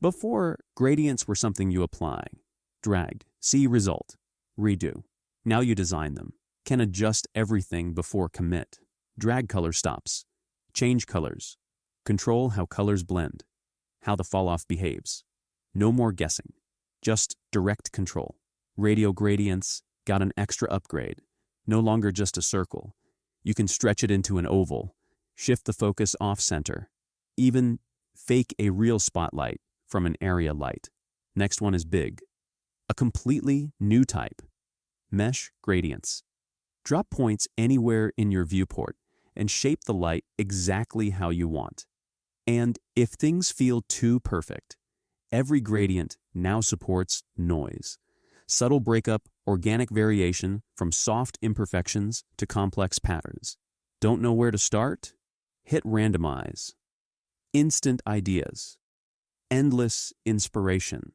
Before, gradients were something you apply, dragged, see result, redo. Now you design them, can adjust everything before commit, drag color stops, change colors, control how colors blend, how the falloff behaves. No more guessing, just direct control. Radial gradients got an extra upgrade, no longer just a circle. You can stretch it into an oval, shift the focus off-center, even fake a real spotlight from an area light. Next one is big. A completely new type. Mesh gradients. Drop points anywhere in your viewport and shape the light exactly how you want. And if things feel too perfect, every gradient now supports noise. Subtle breakup, organic variation from soft imperfections to complex patterns. Don't know where to start? Hit Randomize. Instant ideas. Endless inspiration.